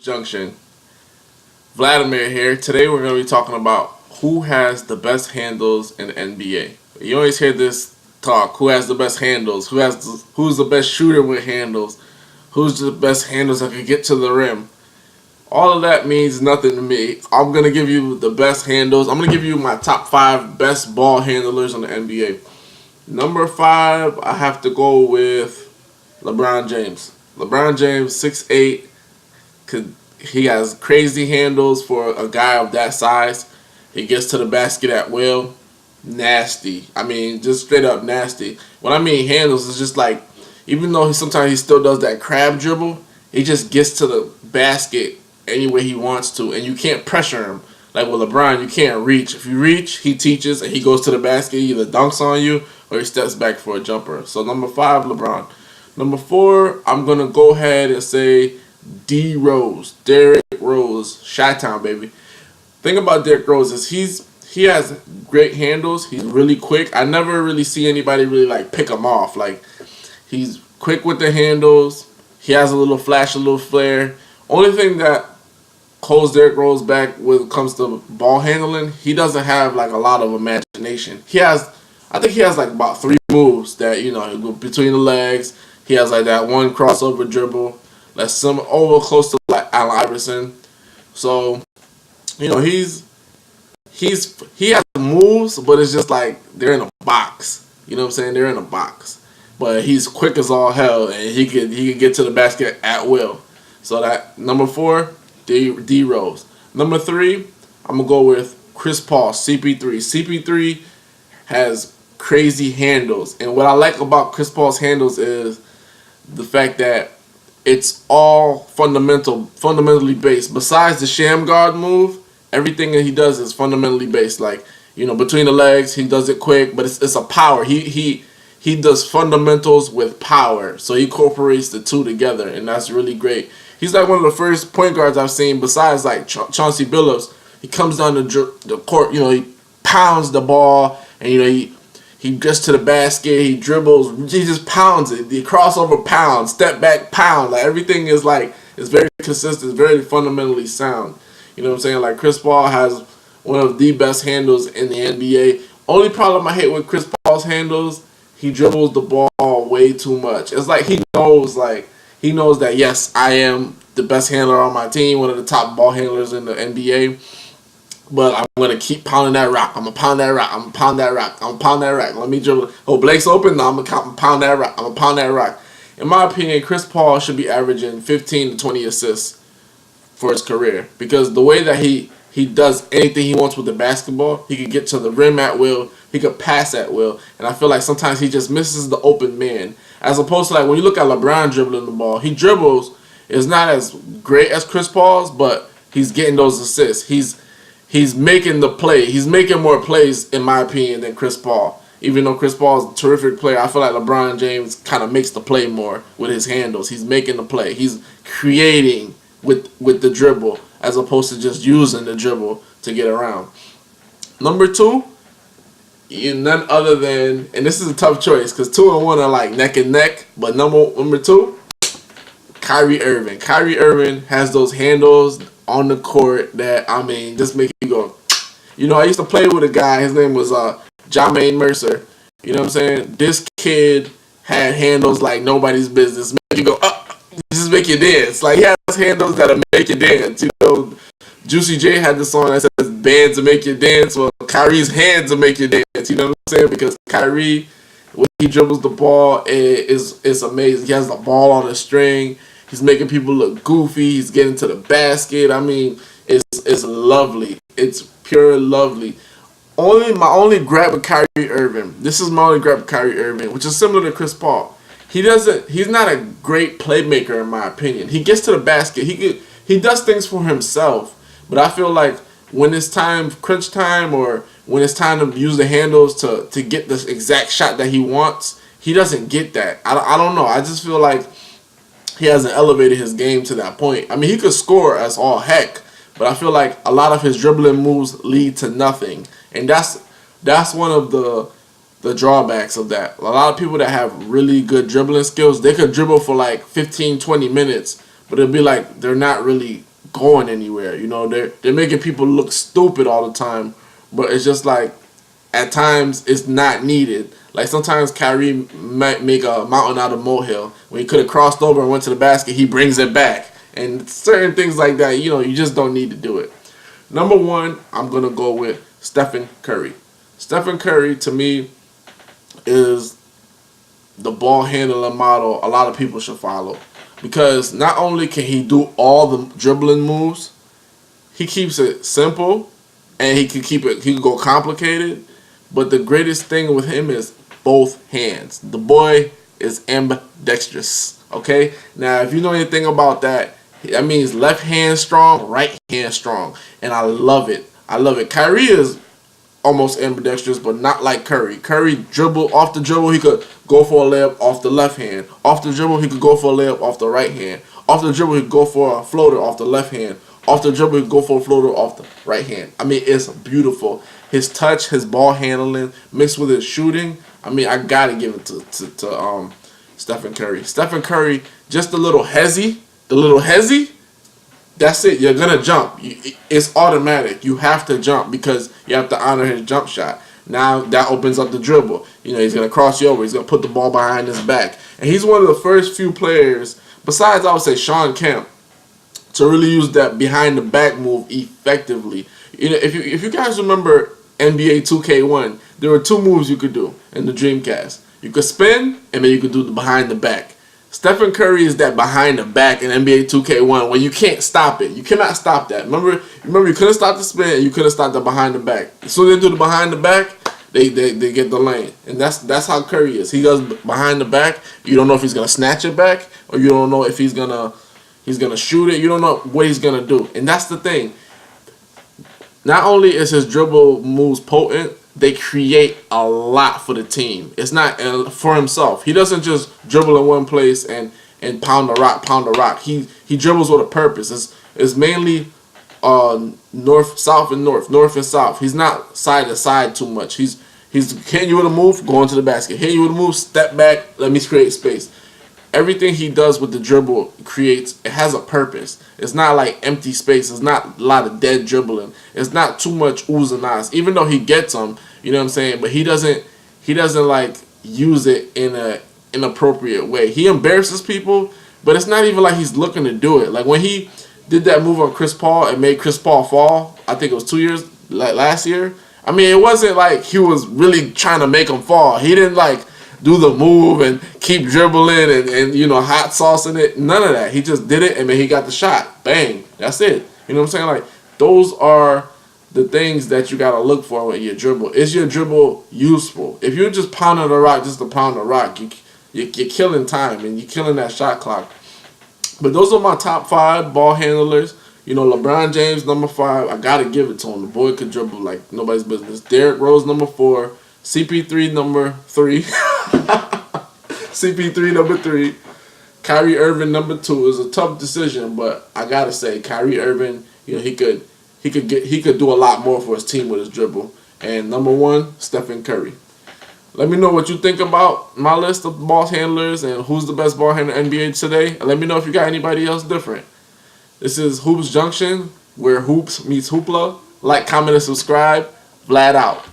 Junction. Vladimir here. Today we're going to be talking about who has the best handles in the NBA. You always hear this talk: who has the best handles? Who's the best shooter with handles? Who's the best handles that can get to the rim? All of that means nothing to me. I'm going to give you the best handles. I'm going to give you my top 5 best ball handlers in the NBA. Number 5, I have to go with LeBron James. LeBron James, 6'8". He has crazy handles for a guy of that size. He gets to the basket at will. Nasty. I mean, just straight up nasty. When I mean handles, it's just like, even though sometimes he still does that crab dribble, he just gets to the basket any way he wants to, and you can't pressure him. Like with LeBron, you can't reach. If you reach, he teaches, and he goes to the basket, he either dunks on you, or he steps back for a jumper. So number 5, LeBron. Number 4, I'm going to go ahead and say Rose, Derrick Rose, Chi-Town, baby. Thing about Derrick Rose is he has great handles. He's really quick. I never really see anybody really like pick him off. Like, he's quick with the handles. He has a little flash, a little flair. Only thing that holds Derrick Rose back when it comes to ball handling, he doesn't have like a lot of imagination. I think he has like about 3 moves that, between the legs. He has like that one crossover dribble that's some over close to like Allen Iverson. So, he has moves, but it's just like they're in a box. You know what I'm saying? They're in a box. But he's quick as all hell, and he could get to the basket at will. So that number 4, D Rose. Number 3, I'm gonna go with Chris Paul, CP3. CP3 has crazy handles, and what I like about Chris Paul's handles is the fact that it's all fundamentally based. Besides the sham guard move, everything that he does is fundamentally based. Like, between the legs, he does it quick, but it's a power. He does fundamentals with power, so he incorporates the two together, and that's really great. He's like one of the first point guards I've seen, besides like Chauncey Billups. He comes down the court, he pounds the ball, and he gets to the basket, he dribbles, he just pounds it. The crossover pound, step back pound, like everything is very consistent, very fundamentally sound. You know what I'm saying? Like, Chris Paul has one of the best handles in the NBA. Only problem I hate with Chris Paul's handles, he dribbles the ball way too much. It's like he knows that, yes, I am the best handler on my team, one of the top ball handlers in the NBA. But I'm going to keep pounding that rock. I'm going to pound that rock. I'm going to pound that rock. I'm going to pound that rock. Let me dribble. Oh, Blake's open? No, I'm going to pound that rock. I'm going to pound that rock. In my opinion, Chris Paul should be averaging 15 to 20 assists for his career. Because the way that he does anything he wants with the basketball, he can get to the rim at will. He could pass at will. And I feel like sometimes he just misses the open man. As opposed to, like, when you look at LeBron dribbling the ball, he dribbles is not as great as Chris Paul's, but he's getting those assists. He's making the play. He's making more plays, in my opinion, than Chris Paul. Even though Chris Paul is a terrific player, I feel like LeBron James kind of makes the play more with his handles. He's making the play. He's creating with the dribble as opposed to just using the dribble to get around. Number 2, none other than, and this is a tough choice because 2 and 1 are like neck and neck, but number 2, Kyrie Irving. Kyrie Irving has those handles on the court that, just make you go. I used to play with a guy, his name was Jermaine Mercer. You know what I'm saying? This kid had handles like nobody's business. Make you go, just make you dance. Like, he has handles that'll make you dance. Juicy J had the song that says bands to make you dance. Well, Kyrie's hands will make you dance. You know what I'm saying? Because Kyrie, when he dribbles the ball, it's amazing. He has the ball on a string. He's making people look goofy. He's getting to the basket. It's lovely. It's pure lovely. My only grab with Kyrie Irving. This is my only grab with Kyrie Irving, which is similar to Chris Paul. He's not a great playmaker, in my opinion. He gets to the basket. He does things for himself. But I feel like when it's time, crunch time, or when it's time to use the handles to get the exact shot that he wants, he doesn't get that. I don't know. I just feel like he hasn't elevated his game to that point. He could score as all heck, but I feel like a lot of his dribbling moves lead to nothing. And that's one of the drawbacks of that. A lot of people that have really good dribbling skills, they could dribble for like 15, 20 minutes, but it'll be like they're not really going anywhere. You know, they're making people look stupid all the time, but it's just like at times it's not needed. Like sometimes Kyrie might make a mountain out of molehill. When he could have crossed over and went to the basket, he brings it back. And certain things like that, you know, you just don't need to do it. Number one, I'm going to go with Stephen Curry. Stephen Curry, to me, is the ball handling model a lot of people should follow. Because not only can he do all the dribbling moves, he keeps it simple, and he can go complicated. But the greatest thing with him is both hands. The boy is ambidextrous. Okay? Now, if you know anything about that means left hand strong, right hand strong. And I love it. I love it. Kyrie is almost ambidextrous, but not like Curry. Curry dribble off the dribble, he could go for a layup off the left hand. Off the dribble, he could go for a layup off the right hand. Off the dribble, he could go for a floater off the left hand. Off the dribble, he could go for a floater off the right hand. I mean, it's beautiful. His touch, his ball handling, mixed with his shooting. I mean, I gotta give it to Stephen Curry. Stephen Curry, just a little hezzy. That's it. You're going to jump. It's automatic. You have to jump because you have to honor his jump shot. Now that opens up the dribble. You know, he's going to cross you over. He's going to put the ball behind his back. And he's one of the first few players, besides I would say Sean Kemp, to really use that behind the back move effectively. You know, if you guys remember NBA 2K1, there were two moves you could do in the Dreamcast. You could spin, and then you could do the behind the back. Stephen Curry is that behind the back in NBA 2K1 where you can't stop it. You cannot stop that. Remember you couldn't stop the spin and you couldn't stop the behind the back. As soon as they do the behind the back, they get the lane. And that's how Curry is. He goes behind the back. You don't know if he's gonna snatch it back or you don't know if he's gonna shoot it. You don't know what he's gonna do. And that's the thing. Not only is his dribble moves potent, they create a lot for the team. It's not for himself. He doesn't just dribble in one place and pound the rock. He dribbles with a purpose. It's mainly north, south, and north and south. He's not side to side too much. He's hitting you with a move, going to the basket. Hitting you with a move, step back, let me create space. Everything he does with the dribble it has a purpose. It's not like empty space. It's not a lot of dead dribbling. It's not too much oohs and ahs. Even though he gets them, you know what I'm saying? But he doesn't like use it in a inappropriate way. He embarrasses people, but it's not even like he's looking to do it. Like when he did that move on Chris Paul and made Chris Paul fall, I think it was 2 years, like last year. I mean, it wasn't like he was really trying to make him fall. He didn't like do the move and keep dribbling and you know, hot saucing it. None of that. He just did it and then he got the shot. Bang. That's it. You know what I'm saying? Like, those are the things that you got to look for with your dribble. Is your dribble useful? If you're just pounding the rock just to pound the rock, you're killing time and you're killing that shot clock. But those are my top 5 ball handlers. You know, LeBron James, number 5. I got to give it to him. The boy could dribble like nobody's business. Derrick Rose, number 4. CP3, number 3. CP3, number 3. Kyrie Irving, number 2. Is a tough decision, but I gotta say, Kyrie Irving, you know, he could do a lot more for his team with his dribble. And number 1, Stephen Curry. Let me know what you think about my list of ball handlers and who's the best ball handler in the NBA today. And let me know if you got anybody else different. This is Hoops Junction, where hoops meets hoopla. Like, comment, and subscribe. Vlad out.